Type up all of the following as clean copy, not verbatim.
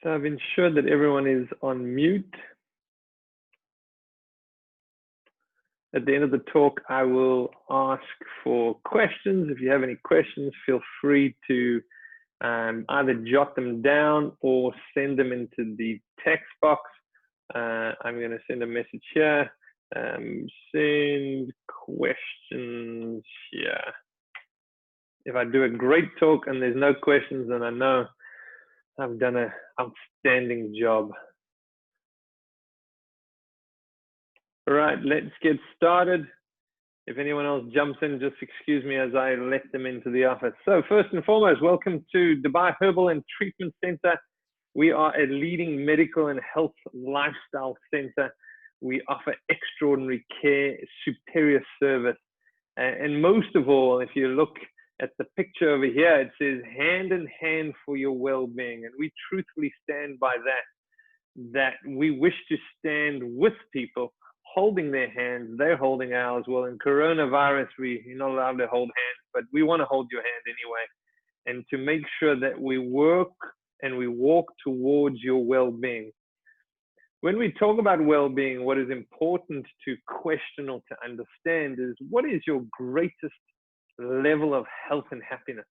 So I've ensured that everyone is on mute. At the end of the talk, I will ask for questions. If you have any questions, feel free to either jot them down or send them into the text box. I'm going to send a message here. Send questions here. If I do a great talk and there's no questions, then I know I've done an outstanding job. All right, let's get started. If anyone else jumps in, just excuse me as I let them into the office. So first and foremost, welcome to Dubai Herbal and Treatment Center. We are a leading medical and health lifestyle center. We offer extraordinary care, superior service. And most of all, if you look at the picture over here, it says hand in hand for your well-being. And we truthfully stand by that we wish to stand with people, holding their hands, they're holding ours. Well, in coronavirus, you're not allowed to hold hands, but we want to hold your hand anyway. And to make sure that we work and we walk towards your well-being. When we talk about well-being, what is important to question or to understand is, what is your greatest level of health and happiness?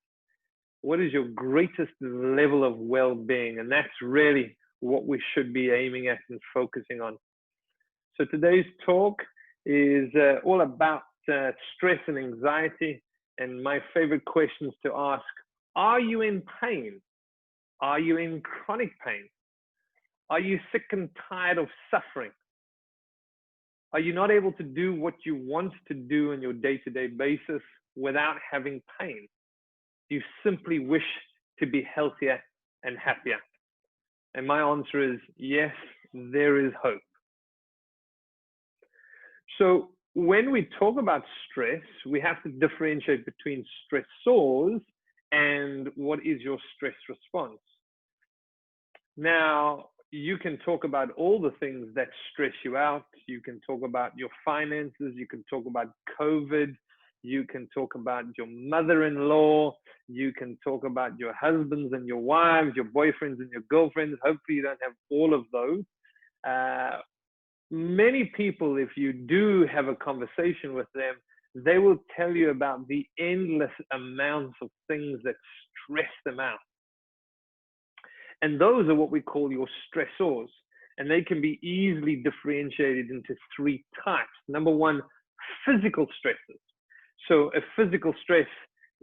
What is your greatest level of well-being? And that's really what we should be aiming at and focusing on. So today's talk is all about stress and anxiety. And my favorite questions to ask: are you in pain? Are you in chronic pain? Are you sick and tired of suffering? Are you not able to do what you want to do on your day-to-day basis without having pain? You simply wish to be healthier and happier. And my answer is yes, there is hope. So when we talk about stress, we have to differentiate between stressors and what is your stress response. Now, you can talk about all the things that stress you out. You can talk about your finances. You can talk about COVID. You can talk about your mother-in-law. You can talk about your husbands and your wives, your boyfriends and your girlfriends. Hopefully you don't have all of those. Many people, if you do have a conversation with them, they will tell you about the endless amounts of things that stress them out. And those are what we call your stressors. And they can be easily differentiated into three types. Number one, physical stresses. So a physical stress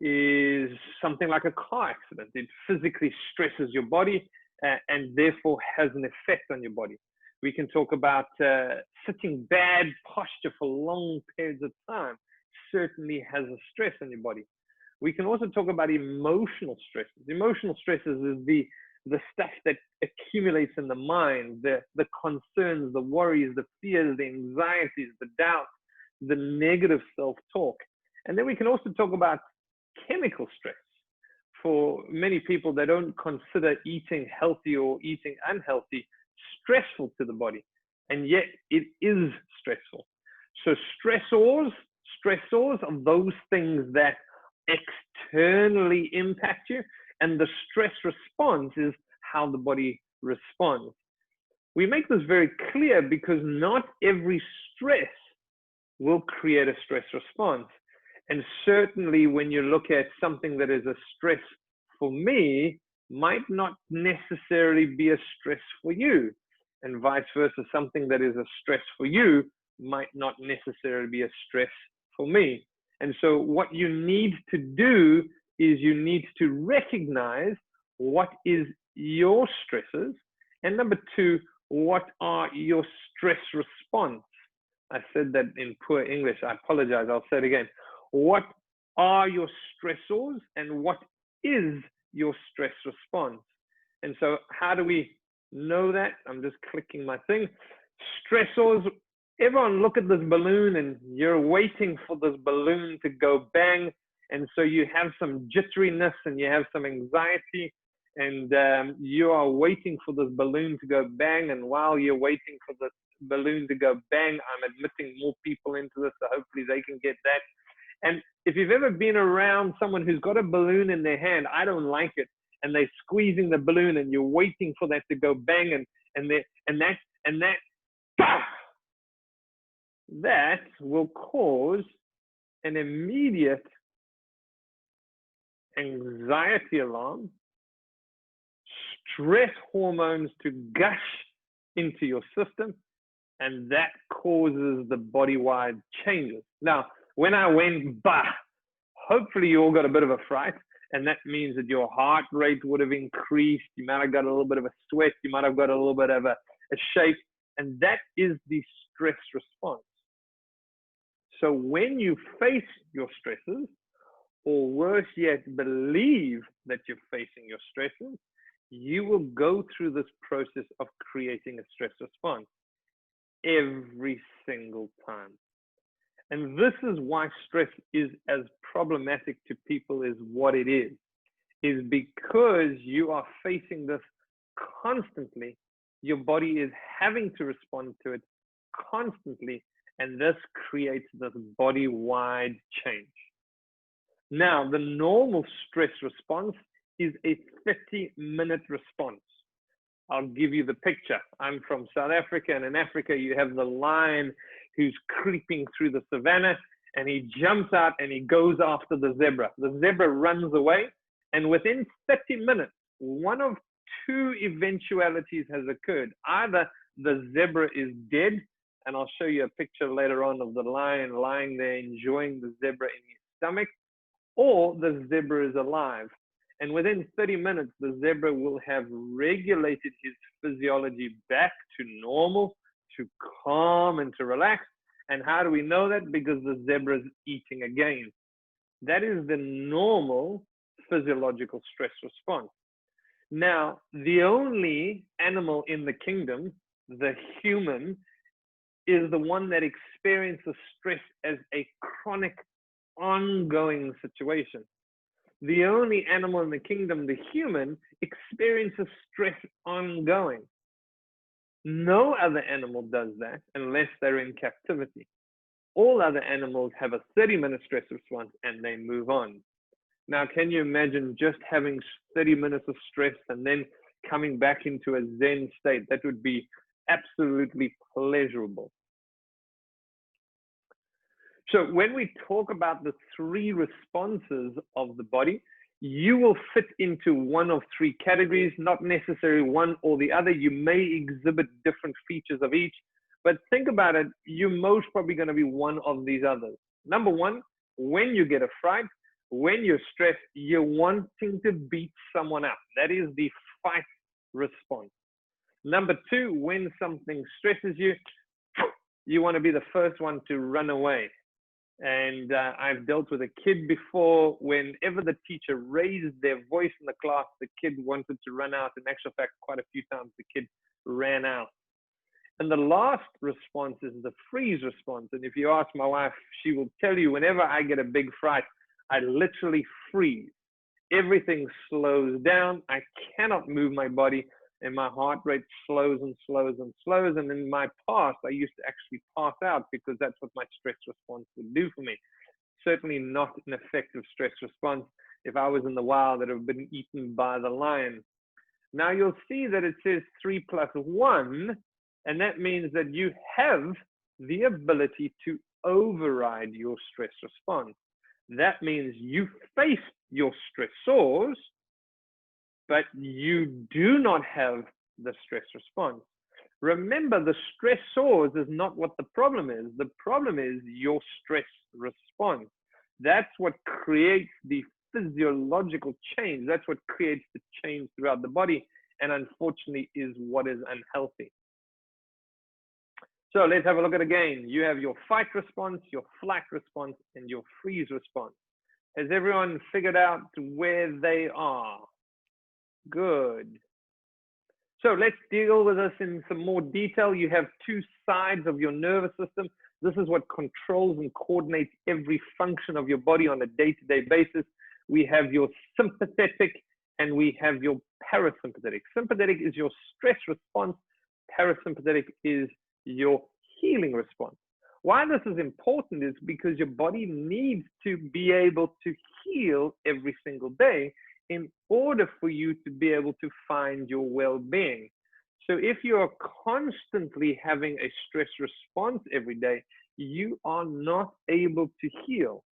is something like a car accident. It physically stresses your body and therefore has an effect on your body. We can talk about sitting bad posture for long periods of time. Certainly has a stress on your body. We can also talk about emotional stresses. Emotional stresses is the stuff that accumulates in the mind, the concerns, the worries, the fears, the anxieties, the doubts, the negative self-talk. And then we can also talk about chemical stress. For many people, they don't consider eating healthy or eating unhealthy stressful to the body, and yet it is stressful. So stressors are those things that externally impact you, and the stress response is how the body responds. We make this very clear because not every stress will create a stress response. And certainly when you look at something that is a stress for me, might not necessarily be a stress for you. And vice versa, something that is a stress for you might not necessarily be a stress for me. And so what you need to do is you need to recognize what is your stresses. And number two, what are your stress response? I said that in poor English. I apologize. I'll say it again. What are your stressors and what is your stress response? And so how do we know that? I'm just clicking my thing. Stressors. Everyone look at this balloon and you're waiting for this balloon to go bang. And so you have some jitteriness and you have some anxiety and you are waiting for this balloon to go bang. And while you're waiting for the balloon to go bang, I'm admitting more people into this, so hopefully they can get that. And if you've ever been around someone who's got a balloon in their hand, I don't like it. and they're squeezing the balloon, and you're waiting for that to go bang, and that will cause an immediate anxiety alarm, stress hormones to gush into your system, and that causes the body-wide changes. Now, when I went, hopefully you all got a bit of a fright, and that means that your heart rate would have increased. You might have got a little bit of a sweat. You might have got a little bit of a shake, and that is the stress response. So when you face your stresses, or worse yet, believe that you're facing your stresses, you will go through this process of creating a stress response every single time. And this is why stress is as problematic to people as what it is because you are facing this constantly. Your body is having to respond to it constantly, and this creates this body-wide change. Now, the normal stress response is a 30-minute response. I'll give you the picture. I'm from South Africa, and in Africa, you have the lion who's creeping through the savannah, and he jumps out and he goes after the zebra. The zebra runs away, and within 30 minutes, one of two eventualities has occurred. Either the zebra is dead, and I'll show you a picture later on of the lion lying there enjoying the zebra in his stomach, or the zebra is alive. And within 30 minutes, the zebra will have regulated his physiology back to normal, to calm and to relax. And how do we know that? Because the zebra is eating again. That is the normal physiological stress response. Now, the only animal in the kingdom, the human, is the one that experiences stress as a chronic, ongoing situation. The only animal in the kingdom, the human, experiences stress ongoing. No other animal does that unless they're in captivity. All other animals have a 30-minute stress response and they move on. Now, can you imagine just having 30 minutes of stress and then coming back into a Zen state? That would be absolutely pleasurable. So when we talk about the three responses of the body, you will fit into one of three categories, not necessarily one or the other. You may exhibit different features of each, but think about it, you're most probably going to be one of these others. Number one, when you get a fright, when you're stressed, you're wanting to beat someone up. That is the fight response. Number two, when something stresses you, you want to be the first one to run away. And I've dealt with a kid before. Whenever the teacher raised their voice in the class, the kid wanted to run out. In actual fact, quite a few times the kid ran out. And the last response is the freeze response. And if you ask my wife, she will tell you, whenever I get a big fright, I literally freeze. Everything slows down. I cannot move my body, and my heart rate slows and slows and slows. And in my past, I used to actually pass out because that's what my stress response would do for me. Certainly not an effective stress response. If I was in the wild, that would have been eaten by the lion. Now you'll see that it says 3 + 1, and that means that you have the ability to override your stress response. That means you face your stressors, but you do not have the stress response. Remember, the stressors is not what the problem is. The problem is your stress response. That's what creates the physiological change. That's what creates the change throughout the body, and unfortunately is what is unhealthy. So let's have a look at it again. You have your fight response, your flight response, and your freeze response. Has everyone figured out where they are? Good. So let's deal with this in some more detail. You have two sides of your nervous system. This is what controls and coordinates every function of your body on a day-to-day basis. We have your sympathetic and we have your parasympathetic. Sympathetic is your stress response. Parasympathetic is your healing response. Why this is important is because your body needs to be able to heal every single day in order for you to be able to find your well-being. So if you are constantly having a stress response every day, you are not able to heal.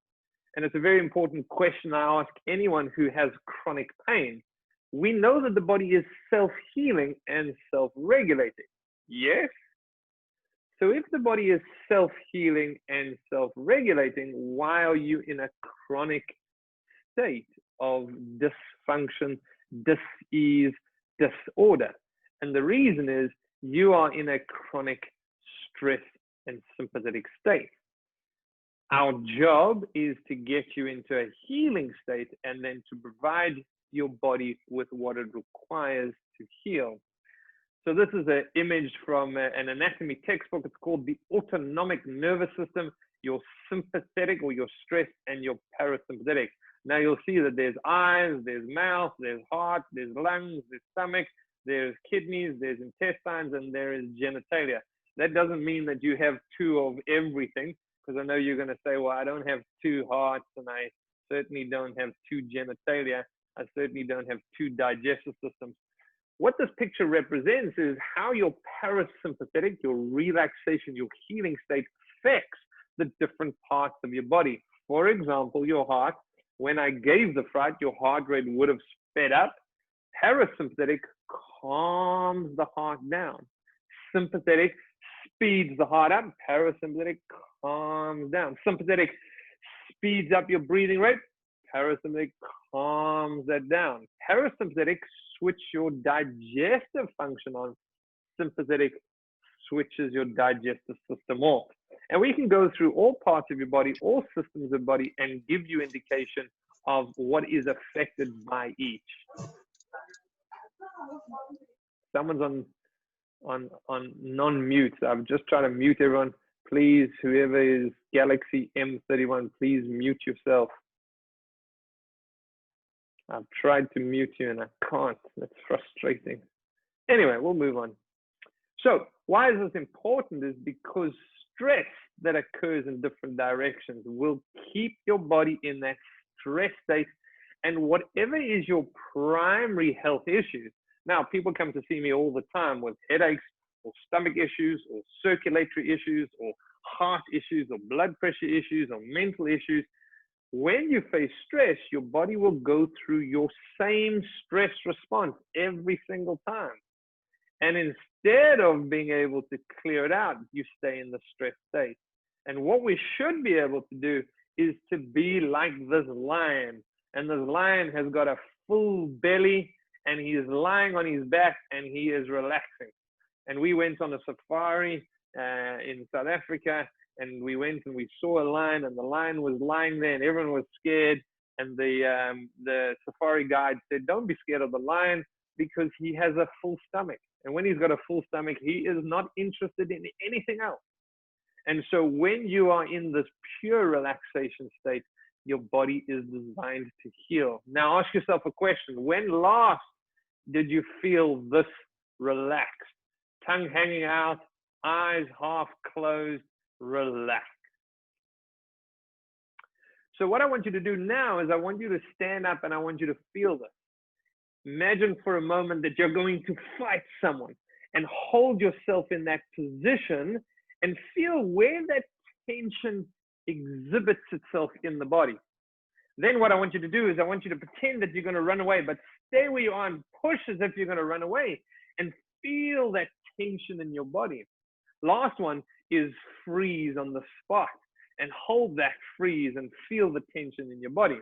And it's a very important question I ask anyone who has chronic pain. We know that the body is self-healing and self-regulating. Yes? So if the body is self-healing and self-regulating, why are you in a chronic state of dysfunction, dis-ease, disorder? And the reason is you are in a chronic stress and sympathetic state. Our job is to get you into a healing state and then to provide your body with what it requires to heal. So this is an image from an anatomy textbook. It's called the autonomic nervous system, your sympathetic or your stress, and your parasympathetic. Now you'll see that there's eyes, there's mouth, there's heart, there's lungs, there's stomach, there's kidneys, there's intestines, and there is genitalia. That doesn't mean that you have two of everything, because I know you're going to say, well, I don't have two hearts, and I certainly don't have two genitalia. I certainly don't have two digestive systems. What this picture represents is how your parasympathetic, your relaxation, your healing state affects the different parts of your body. For example, your heart, when I gave the fright, your heart rate would have sped up. Parasympathetic calms the heart down. Sympathetic speeds the heart up. Parasympathetic calms down. Sympathetic speeds up your breathing rate. Parasympathetic calms that down. Parasympathetic switch your digestive function on. Sympathetic switches your digestive system off. And we can go through all parts of your body, all systems of body, and give you indication of what is affected by each. Someone's on non-mute. So I'm just trying to mute everyone. Please, whoever is Galaxy M31, please mute yourself. I've tried to mute you and I can't. That's frustrating. Anyway, we'll move on. So why is this important? Is because stress that occurs in different directions will keep your body in that stress state, and whatever is your primary health issues. Now, people come to see me all the time with headaches or stomach issues or circulatory issues or heart issues or blood pressure issues or mental issues. When you face stress, your body will go through your same stress response every single time. And instead of being able to clear it out, you stay in the stress state. And what we should be able to do is to be like this lion. And this lion has got a full belly and he is lying on his back and he is relaxing. And we went on a safari in South Africa, and we went and we saw a lion, and the lion was lying there and everyone was scared. And the safari guide said, don't be scared of the lion because he has a full stomach. And when he's got a full stomach, he is not interested in anything else. And so when you are in this pure relaxation state, your body is designed to heal. Now ask yourself a question. When last did you feel this relaxed? Tongue hanging out, eyes half closed, relaxed. So what I want you to do now is I want you to stand up and I want you to feel this. Imagine for a moment that you're going to fight someone, and hold yourself in that position and feel where that tension exhibits itself in the body. Then what I want you to do is I want you to pretend that you're going to run away, but stay where you are and push as if you're going to run away and feel that tension in your body. Last one is freeze on the spot and hold that freeze and feel the tension in your body.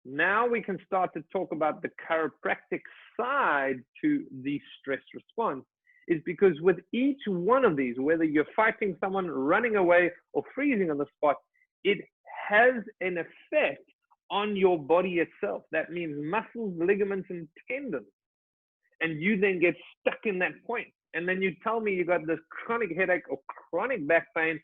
Now we can start to talk about the chiropractic side to the stress response, is because with each one of these, whether you're fighting someone, running away, or freezing on the spot, it has an effect on your body itself. That means muscles, ligaments, and tendons. And you then get stuck in that point. And then you tell me you got this chronic headache or chronic back pain,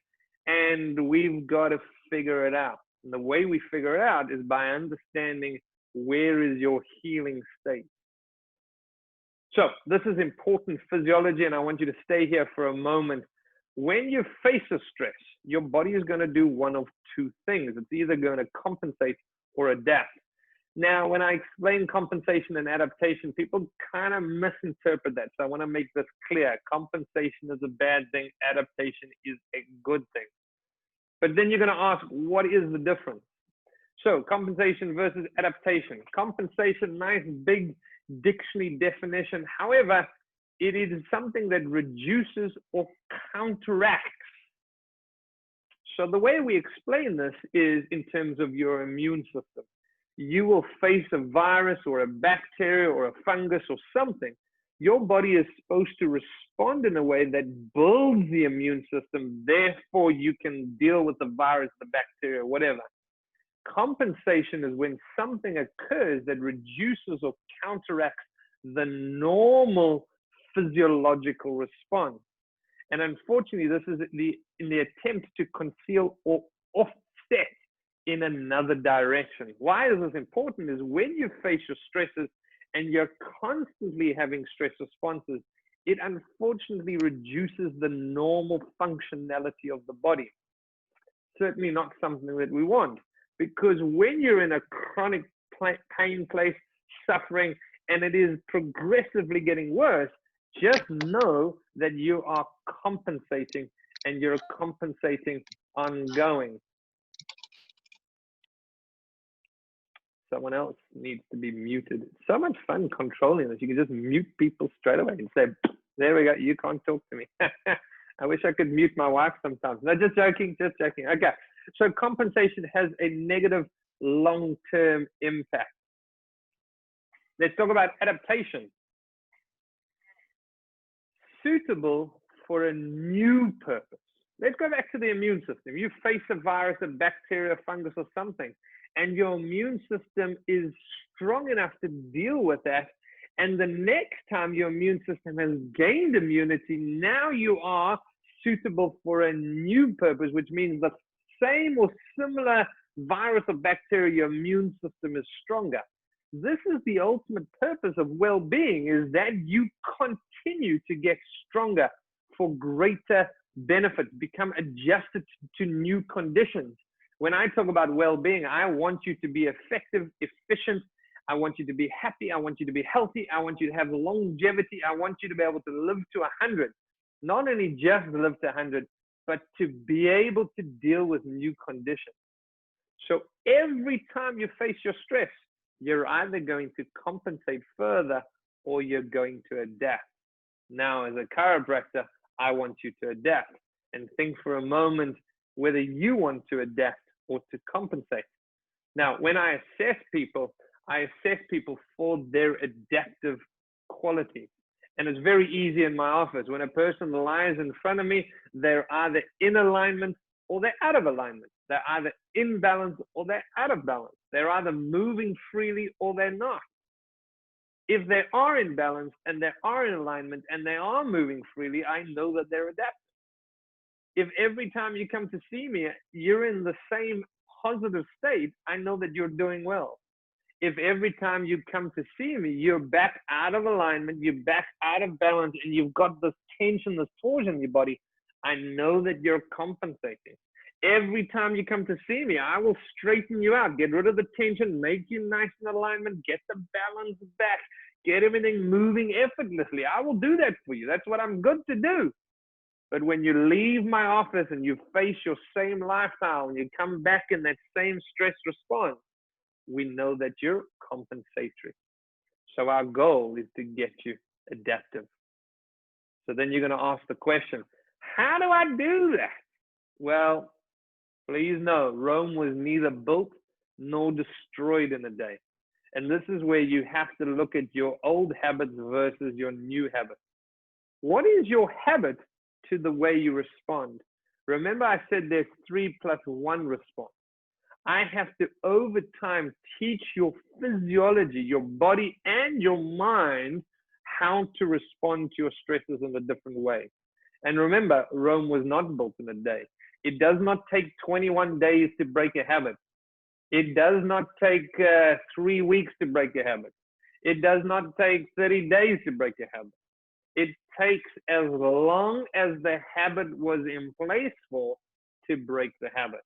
and we've got to figure it out. And the way we figure it out is by understanding where is your healing state. So this is important physiology, and I want you to stay here for a moment. When you face a stress, your body is going to do one of two things. It's either going to compensate or adapt. Now, when I explain compensation and adaptation, people kind of misinterpret that. So I want to make this clear. Compensation is a bad thing. Adaptation is a good thing. But then you're going to ask, what is the difference? So compensation versus adaptation. Compensation, nice big dictionary definition. However, it is something that reduces or counteracts. So the way we explain this is in terms of your immune system. You will face a virus or a bacteria or a fungus or something. Your body is supposed to respond in a way that builds the immune system. Therefore, you can deal with the virus, the bacteria, whatever. Compensation is when something occurs that reduces or counteracts the normal physiological response. And unfortunately, this is in the attempt to conceal or offset in another direction. Why is this important? Is when you face your stresses and you're constantly having stress responses, it unfortunately reduces the normal functionality of the body. Certainly not something that we want, because when you're in a chronic pain place, suffering, and it is progressively getting worse, just know that you are compensating, and you're compensating ongoing. Someone else needs to be muted. It's so much fun controlling this. You can just mute people straight away and say, there we go, you can't talk to me. I wish I could mute my wife sometimes. No, just joking, just joking. Okay, so compensation has a negative long-term impact. Let's talk about adaptation. Suitable for a new purpose. Let's go back to the immune system. You face a virus, a bacteria, a fungus, or something, and your immune system is strong enough to deal with that. And the next time your immune system has gained immunity, now you are suitable for a new purpose, which means the same or similar virus or bacteria, your immune system is stronger. This is the ultimate purpose of well-being, is that you continue to get stronger for greater benefits, become adjusted to new conditions. When I talk about well-being, I want you to be effective, efficient. I want you to be happy. I want you to be healthy. I want you to have longevity. I want you to be able to live to 100. Not only just live to 100, but to be able to deal with new conditions. So every time you face your stress, you're either going to compensate further or you're going to adapt. Now, as a chiropractor, I want you to adapt and think for a moment whether you want to adapt or to compensate. Now, when I assess people for their adaptive quality. And it's very easy in my office. When a person lies in front of me, they're either in alignment or they're out of alignment. They're either in balance or they're out of balance. They're either moving freely or they're not. If they are in balance and they are in alignment and they are moving freely, I know that they're adaptive. If every time you come to see me, you're in the same positive state, I know that you're doing well. If every time you come to see me, you're back out of alignment, you're back out of balance, and you've got this tension, this torsion in your body, I know that you're compensating. Every time you come to see me, I will straighten you out, get rid of the tension, make you nice in alignment, get the balance back, get everything moving effortlessly. I will do that for you. That's what I'm good to do. But when you leave my office and you face your same lifestyle and you come back in that same stress response, we know that you're compensatory. So our goal is to get you adaptive. So then you're going to ask the question, how do I do that? Well, please know, Rome was neither built nor destroyed in a day. And this is where you have to look at your old habits versus your new habits. What is your habit to the way you respond? Remember, I said there's 3+1 response. I have to, over time, teach your physiology, your body and your mind how to respond to your stresses in a different way. And remember, Rome was not built in a day. It does not take 21 days to break a habit. It does not take 3 weeks to break a habit. It does not take 30 days to break a habit. It takes as long as the habit was in place for to break the habit.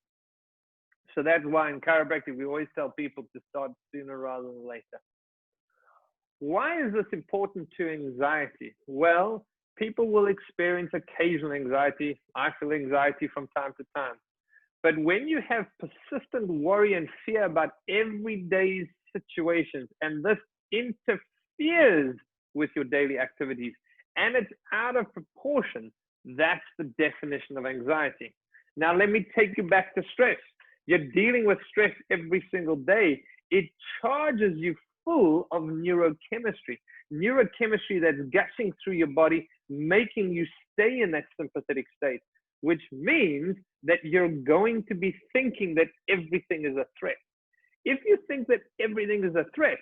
So that's why in chiropractic, we always tell people to start sooner rather than later. Why is this important to anxiety? Well, people will experience occasional anxiety. I feel anxiety from time to time. But when you have persistent worry and fear about everyday situations, and this interferes with your daily activities, and it's out of proportion, that's the definition of anxiety. Now, let me take you back to stress. You're dealing with stress every single day. It charges you full of neurochemistry that's gushing through your body, making you stay in that sympathetic state, which means that you're going to be thinking that everything is a threat. If you think that everything is a threat,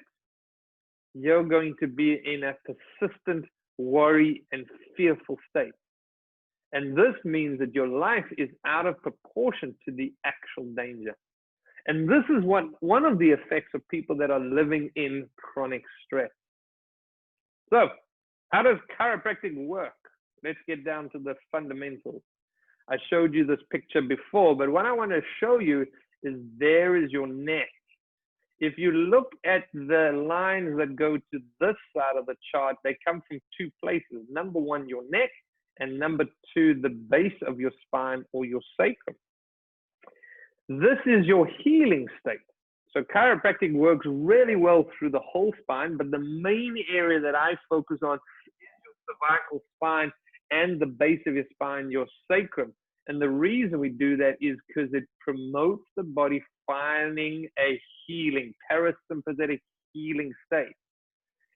you're going to be in a persistent worry and fearful state. And this means that your life is out of proportion to the actual danger. And this is one of the effects of people that are living in chronic stress. So, how does chiropractic work? Let's get down to the fundamentals. I showed you this picture before, but what I want to show you is there is your neck. If you look at the lines that go to this side of the chart, they come from two places. Number one, your neck, and number two, the base of your spine or your sacrum. This is your healing state. So chiropractic works really well through the whole spine, but the main area that I focus on is your cervical spine and the base of your spine, your sacrum. And the reason we do that is because it promotes the body finding a healing, parasympathetic healing state.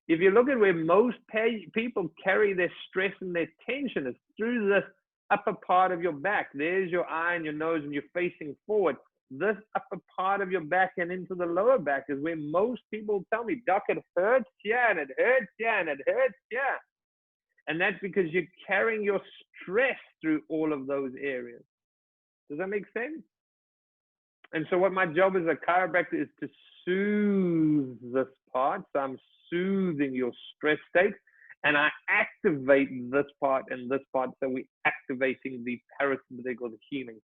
If you look at where most people carry their stress and their tension, it's through this upper part of your back. There's your eye and your nose, and you're facing forward. This upper part of your back and into the lower back is where most people tell me, Doc, it hurts here, and it hurts here, and it hurts here. And that's because you're carrying your stress through all of those areas. Does that make sense? And so what my job as a chiropractor is to soothe this part. So I'm soothing your stress state, and I activate this part and this part. So we're activating the parasympathetic or the healing.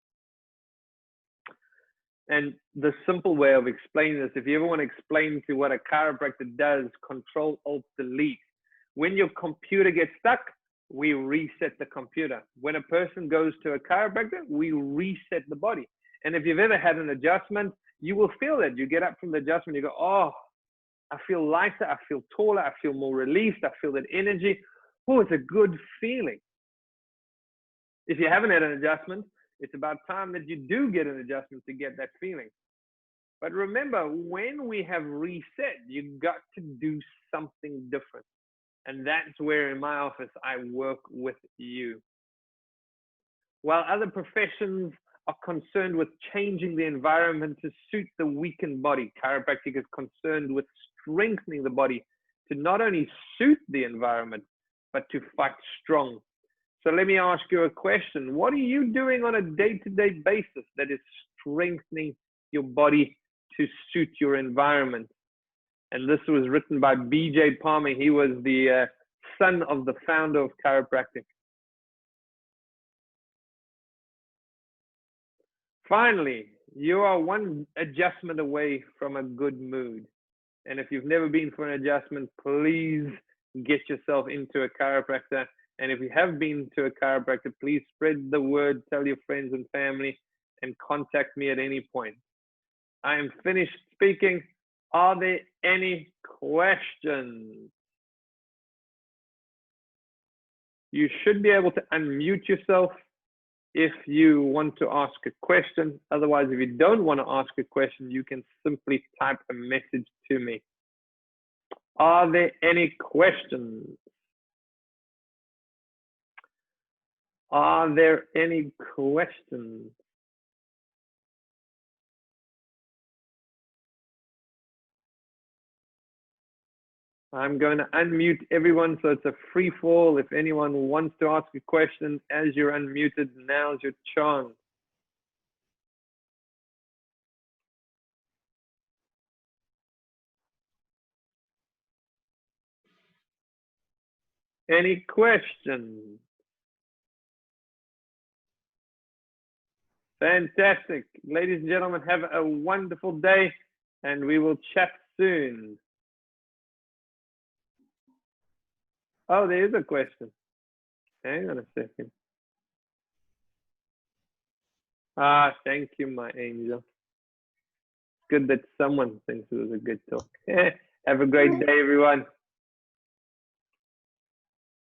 And the simple way of explaining this, if you ever want to explain to what a chiropractor does, Control Alt Delete. When your computer gets stuck, we reset the computer. When a person goes to a chiropractor, we reset the body. And if you've ever had an adjustment, you will feel that. You get up from the adjustment, you go, oh, I feel lighter, I feel taller, I feel more released, I feel that energy. Oh, it's a good feeling. If you haven't had an adjustment, it's about time that you do get an adjustment to get that feeling. But remember, when we have reset, you got to do something different. And that's where in my office, I work with you. While other professions are concerned with changing the environment to suit the weakened body, chiropractic is concerned with strengthening the body to not only suit the environment, but to fight strong. So let me ask you a question. What are you doing on a day-to-day basis that is strengthening your body to suit your environment? And this was written by B.J. Palmer. He was the son of the founder of chiropractic. Finally, you are one adjustment away from a good mood. And if you've never been for an adjustment, please get yourself into a chiropractor. And if you have been to a chiropractor, please spread the word, tell your friends and family, and contact me at any point. I am finished speaking. Are there any questions? You should be able to unmute yourself if you want to ask a question. Otherwise, if you don't want to ask a question, you can simply type a message to me. Are there any questions? Are there any questions? I'm going to unmute everyone, so it's a free fall. If anyone wants to ask a question as you're unmuted, now's your chance. Any questions? Fantastic. Ladies and gentlemen, have a wonderful day, and we will chat soon. Oh, there is a question. Hang on a second. Ah, thank you, my angel. Good that someone thinks it was a good talk. Have a great day, everyone.